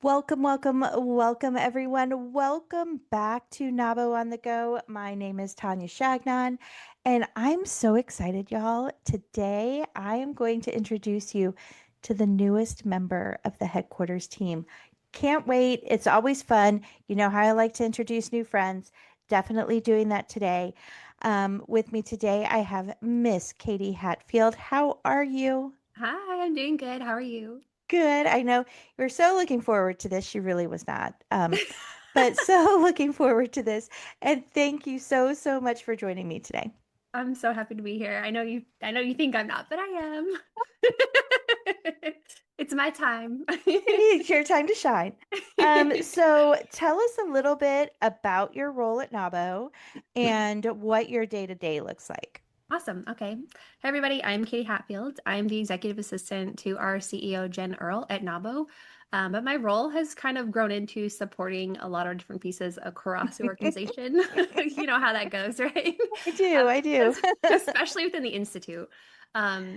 Welcome, everyone. Welcome back to NAWBO On the Go. My name is Tonia Shagnon, and I'm so excited, y'all. Today, I am going to introduce you to the newest member of the headquarters team. Can't wait. It's always fun. You know how I like to introduce new friends. Definitely doing that today. With me today, I have Miss Katie Hatfield. How are you? Hi, I'm doing good. How are you? Good. I know you were so looking forward to this. She really was not. But so looking forward to this. And thank you so much for joining me today. I'm so happy to be here. I know you think I'm not, but I am. It's my time. It's your time to shine. So tell us a little bit about your role at NAWBO and what your day-to-day looks like. Awesome. Okay. Hey, everybody. I'm Katie Hatfield. I'm the executive assistant to our CEO, Jen Earle at NAWBO. But my role has kind of grown into supporting a lot of different pieces across the organization. You know how that goes, right? I do, I do. Especially within the Institute.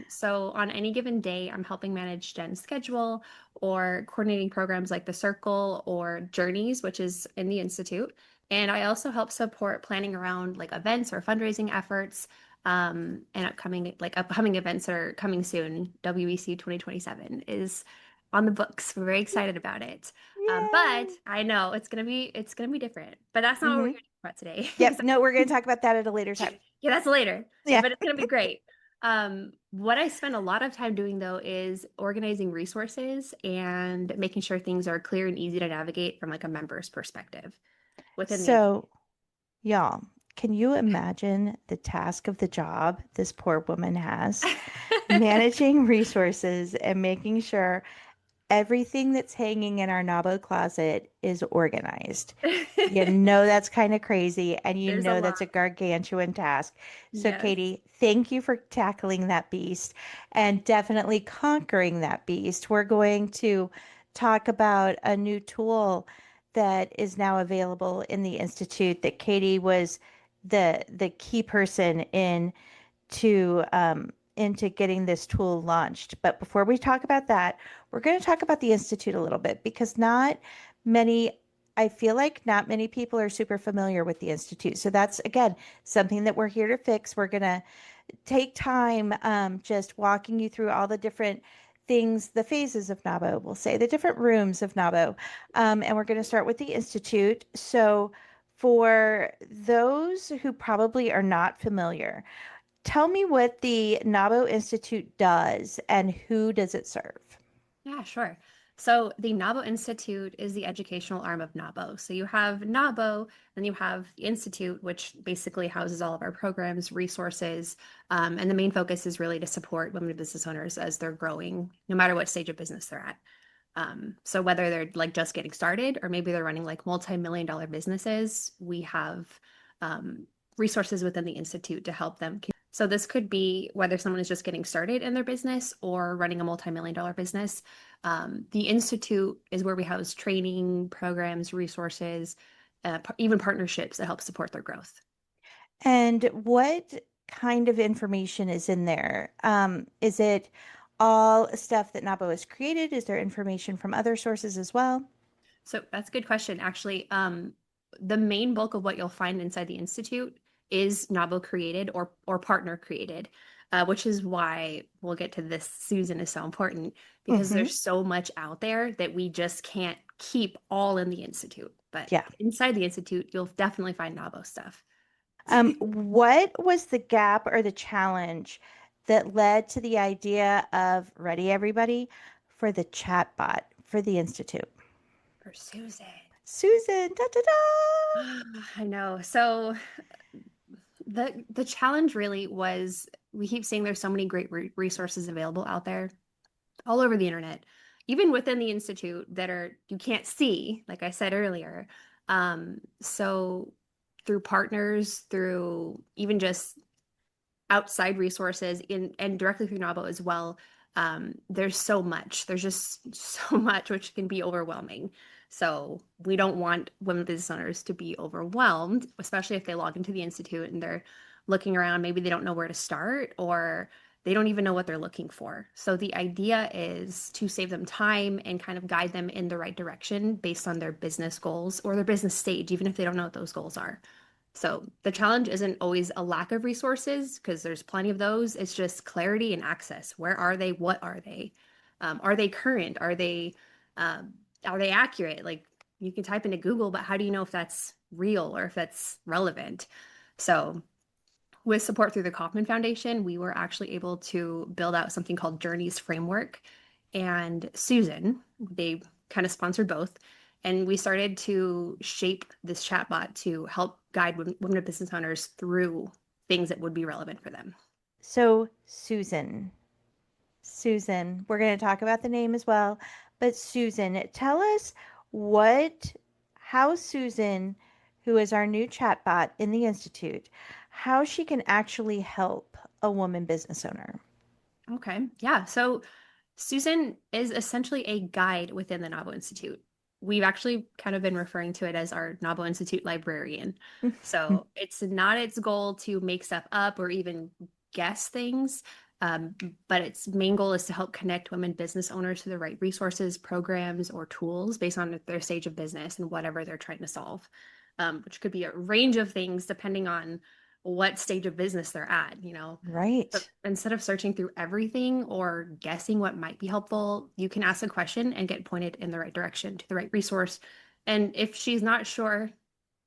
So on any given day, I'm helping manage Jen's schedule or coordinating programs like the Circle or Journeys, which is in the Institute. And I also help support planning around like events or fundraising efforts and upcoming events that are coming soon. WEC 2027 is on the books. We're very excited about it. But Yay. I know it's gonna be different. But that's not what we're Hmm. here to talk about today. Yep. No, we're going to talk about that at a later time. Yeah, that's later, Yeah. but it's gonna be great. What I spend a lot of time doing though is organizing resources and making sure things are clear and easy to navigate from like a member's perspective within the institute. So y'all, can you imagine the task of the job this poor woman has? Managing resources and making sure everything that's hanging in our NAWBO closet is organized. You know that's kind of crazy, and you There's a know that's lot. a gargantuan task. So, Yes. Katie, thank you for tackling that beast and definitely conquering that beast. We're going to talk about a new tool that is now available in the Institute that Katie was the key person in to into getting this tool launched. But before we talk about that, we're going to talk about the Institute a little bit because not many, I feel like not many people are super familiar with the Institute. So that's again something that we're here to fix. We're going to take time just walking you through all the different things, the phases of NAWBO, we'll say, the different rooms of NAWBO. And we're going to start with the Institute. So for those who probably are not familiar, tell me what the NAWBO Institute does and who does it serve? Yeah, sure. So the NAWBO Institute is the educational arm of NAWBO. So you have NAWBO, then you have the Institute, which basically houses all of our programs, resources, and the main focus is really to support women business owners as they're growing, no matter what stage of business they're at. So whether they're like just getting started or maybe they're running like multi-million dollar businesses, we have resources within the Institute to help them. So this could be whether someone is just getting started in their business or running a multi-million dollar business. The Institute is where we house training, programs, resources, even partnerships that help support their growth. And what kind of information is in there? Is it all stuff that NAWBO has created? Is there information from other sources as well? So that's a good question. Actually, the main bulk of what you'll find inside the Institute is NAWBO created or partner created, which is why we'll get to this. Susan is so important because Hmm. there's so much out there that we just can't keep all in the Institute. But Yeah. inside the Institute, you'll definitely find NAWBO stuff. What was the gap or the challenge that led to the idea of, ready everybody, for the chatbot for the Institute? For Susan. Susan, da da da. I know. So the challenge really was we keep seeing there's so many great resources available out there all over the internet, even within the institute that are you can't see, like I said earlier. So through partners, through even just outside resources in and directly through NAWBO as well. There's so much. There's just so much, which can be overwhelming. So we don't want women business owners to be overwhelmed, especially if they log into the institute and they're looking around. Maybe they don't know where to start, or they don't even know what they're looking for. So the idea is to save them time and kind of guide them in the right direction based on their business goals or their business stage, even if they don't know what those goals are. So the challenge isn't always a lack of resources because there's plenty of those. It's just clarity and access. Where are they? What are they? Are they current? Um, are they accurate? Like you can type into Google, but how do you know if that's real or if that's relevant? So with support through the Kauffman Foundation, we were actually able to build out something called Journeys Framework. And Susan, they kind of sponsored both. And we started to shape this chatbot to help guide women business owners through things that would be relevant for them. So, Susan, we're going to talk about the name as well, but Susan, tell us what, how Susan, who is our new chatbot in the Institute, how she can actually help a woman business owner. Okay. Yeah. So Susan is essentially a guide within the NAWBO Institute. We've actually kind of been referring to it as our NAWBO Institute librarian. So it's not its goal to make stuff up or even guess things, um, but its main goal is to help connect women business owners to the right resources, programs, or tools based on their stage of business and whatever they're trying to solve, which could be a range of things depending on what stage of business they're at, you know. So Right. instead of searching through everything or guessing what might be helpful, you can ask a question and get pointed in the right direction to the right resource. And if she's not sure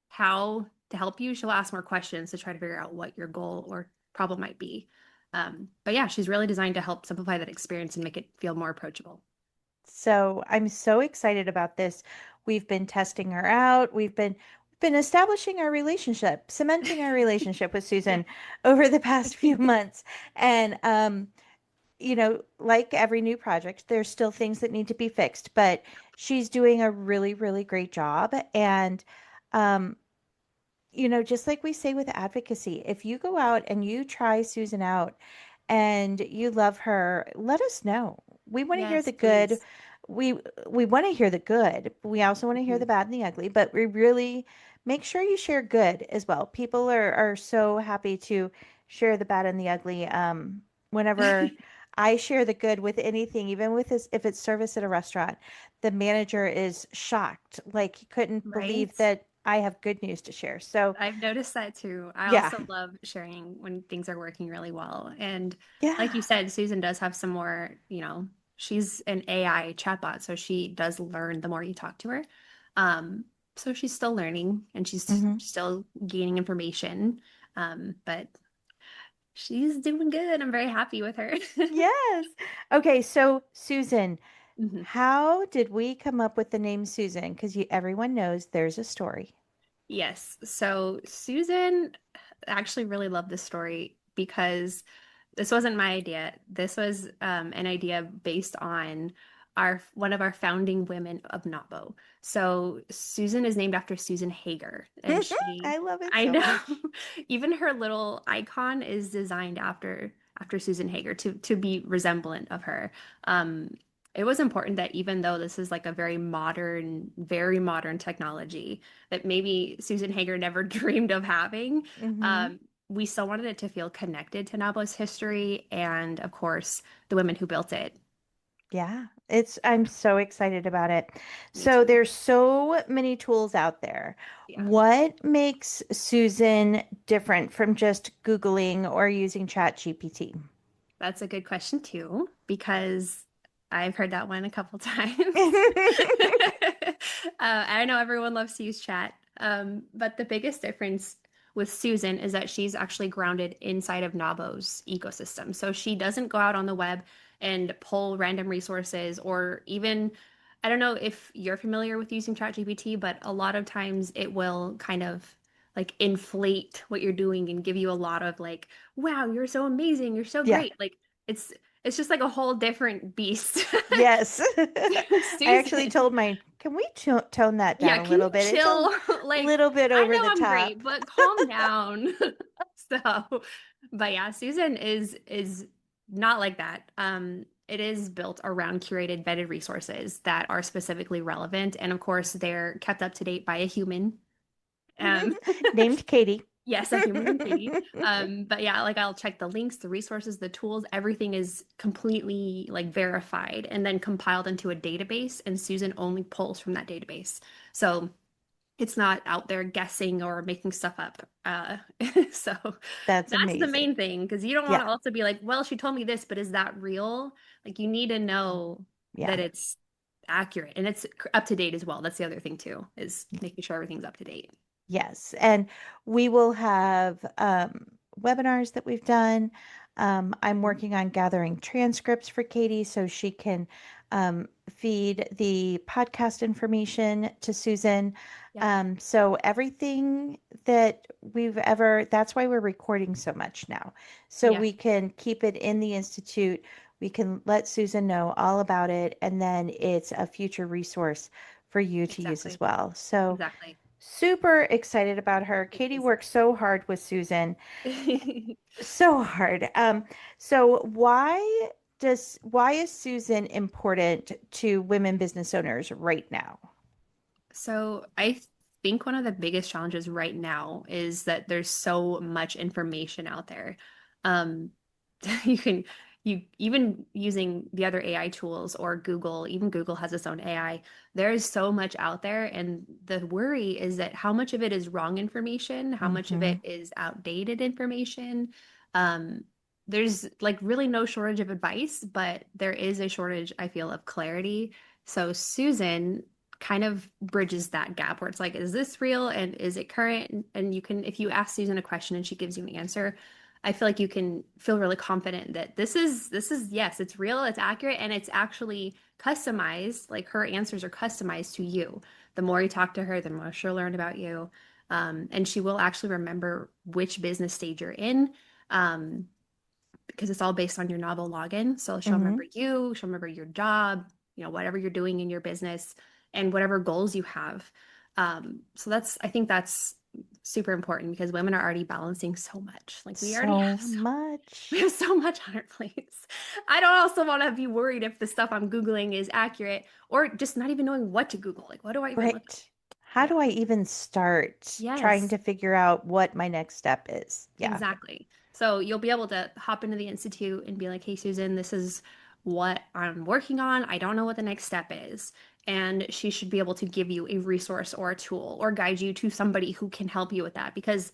how to help you, she'll ask more questions to try to figure out what your goal or problem might be. But yeah, she's really designed to help simplify that experience and make it feel more approachable. So I'm so excited about this. We've been testing her out. We've been establishing our relationship, cementing our relationship with Yeah. Susan over the past few months. And like every new project, there's still things that need to be fixed, but she's doing a really, really great job. And um, just like we say with advocacy, if you go out and you try Susan out and you love her, let us know. We want to hear Yes, the good. please. We we want to hear the good. But we also want to hear Mhm. the bad and the ugly, but we really make sure you share good as well. People are so happy to share the bad and the ugly. Whenever I share the good with anything, even with this, if it's service at a restaurant, the manager is shocked. Like he couldn't believe Right? that I have good news to share. So, I've noticed that too. I yeah. also love sharing when things are working really well. And like you Yeah. said, Susan does have some more, she's an AI chatbot, so she does learn the more you talk to her. So she's still learning and she's Hmm. still gaining information. But she's doing good. I'm very happy with her. Yes. Okay, so Susan, Mhm. how did we come up with the name Susan? Because everyone knows there's a story. Yes. So Susan actually really loved this story because this wasn't my idea. This was an idea based on our one of our founding women of NAWBO. So Susan is named after Susan Hager, and I love it I so know, much. even her little icon is designed after Susan Hager to be resemblant of her. Um, it was important that even though this is like a very modern technology that maybe Susan Hager never dreamed of having, Hmm. um, we still wanted it to feel connected to NAWBO's history and, of course, the women who built it. Yeah, I'm so excited about it. Me So too. there's so many tools out there. Yeah, What makes Susan different from just Googling or using ChatGPT? that's a good question too, because I've heard that one a couple times. I know everyone loves to use chat, but the biggest difference with Susan is that she's actually grounded inside of NAWBO's ecosystem. So she doesn't go out on the web and pull random resources or even, I don't know if you're familiar with using ChatGPT, but a lot of times it will kind of like inflate what you're doing and give you a lot of like, wow, you're so amazing, you're so Yeah. great. Like it's it's just like a whole different beast. Yes. I actually Susan, told mine, can we tone that down yeah, a can little you bit? It's a chill? Like, little bit I over know the I'm top. great, but calm down. So, but yeah, Susan is not like that. It is built around curated, vetted resources that are specifically relevant, and of course, they're kept up to date by a human. Um, Named Katie. Yes, a human named Katie. But yeah, like I'll check the links, the resources, the tools, everything is completely like verified and then compiled into a database, and Susan only pulls from that database. So it's not out there guessing or making stuff up. So That's that's the amazing. main thing because you don't want Yeah. to also be like, well, she told me this, but is that real? Like you need to know that Yeah. it's accurate and it's up to date as well. That's the other thing too, is making sure everything's up to date. Yes, and we will have webinars that we've done. I'm Mhm. working on gathering transcripts for Katie so she can feed the podcast information to Susan. Yep, So everything that we've ever, that's why we're recording so much now. So yeah, we can keep it in the Institute. We can let Susan know all about it, and then it's a future resource for you to use as exactly. well. So Exactly. super excited about her. It Katie is. worked so hard with Susan, so hard. So why is Susan important to women business owners right now? So I think one of the biggest challenges right now is that there's so much information out there. Um, you can you even using the other AI tools or Google, even Google has its own AI. There is so much out there, and the worry is that how much of it is wrong information, how much of Mm-hmm. it is outdated information. Um, there's like really no shortage of advice, but there is a shortage, I feel, of clarity. So Susan kind of bridges that gap where it's like, is this real and is it current? And you can, if you ask Susan a question and she gives you an answer, I feel like you can feel really confident that this is yes, it's real, it's accurate, and it's actually customized. Like her answers are customized to you. The more you talk to her, the more she'll learn about you. And she will actually remember which business stage you're in. Um, because it's all based on your NAWBO login. So she'll Mm-hmm. remember you, she'll remember your job, whatever you're doing in your business and whatever goals you have. So I think that's super important because women are already balancing so much. Like we already So have we much. have so much on our plates. I don't also want to be worried if the stuff I'm Googling is accurate or just not even knowing what to Google. Like, what do I even look up? Right. How Yeah. do I even start trying Yes. to figure out what my next step is? Yeah. Exactly. So you'll be able to hop into the institute and be like, hey, Susan, this is what I'm working on. I don't know what the next step is. And she should be able to give you a resource or a tool or guide you to somebody who can help you with that. Because,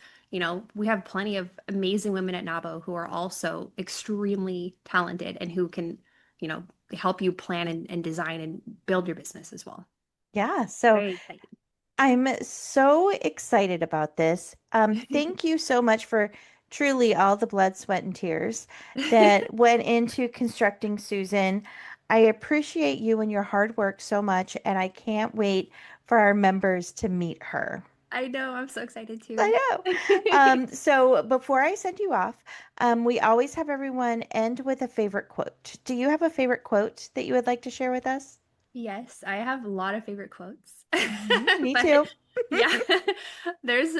we have plenty of amazing women at NAWBO who are also extremely talented and who can, you know, help you plan and design and build your business as well. Yeah. So Very exciting. I'm so excited about this. Thank you so much for truly all the blood, sweat, and tears that went into constructing Susan. I appreciate you and your hard work so much, and I can't wait for our members to meet her. I know, I'm so excited too. I know. So before I send you off, we always have everyone end with a favorite quote. Do you have a favorite quote that you would like to share with us? Yes, I have a lot of favorite quotes. Me But too. yeah, there's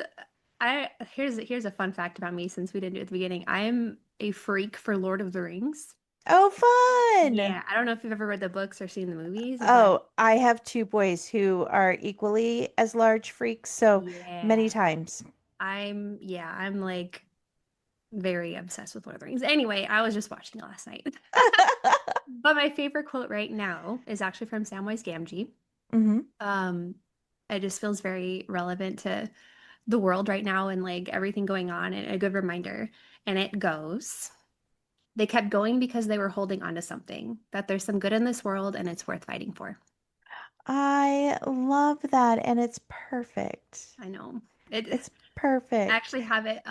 here's a fun fact about me since we didn't do it at the beginning. I'm a freak for Lord of the Rings. Oh, fun. Yeah, I don't know if you've ever read the books or seen the movies, but Oh, I have two boys who are equally as large freaks, so many yeah, times. I'm like very obsessed with Lord of the Rings. Anyway, I was just watching it last night. But my favorite quote right now is actually from Samwise Gamgee. Hmm. Um, it just feels very relevant to the world right now and like everything going on and a good reminder. And it goes, they kept going because they were holding on to something, that there's some good in this world and it's worth fighting for. I love that, and it's perfect. I know. It It's I perfect. actually have it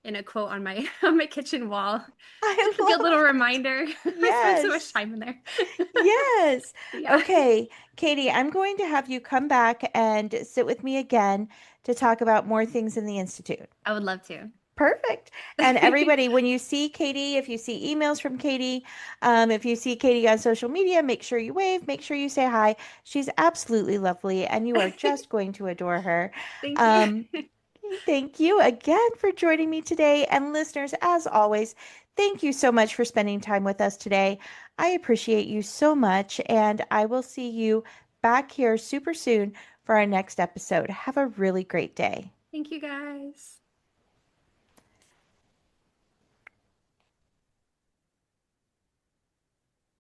in a quote on my on my kitchen wall. I Just a good little love it. reminder. I spent so much Yes. time in there. Yes. Yeah. Okay, Katie, I'm going to have you come back and sit with me again to talk about more things in the Institute. I would love to. Perfect. And everybody, when you see Katie, if you see emails from Katie, if you see Katie on social media, make sure you wave, make sure you say hi. She's absolutely lovely, and you are just going to adore her. Thank you. Um, Thank you again for joining me today. And listeners, as always, thank you so much for spending time with us today. I appreciate you so much, and I will see you back here super soon for our next episode. Have a really great day. Thank you guys.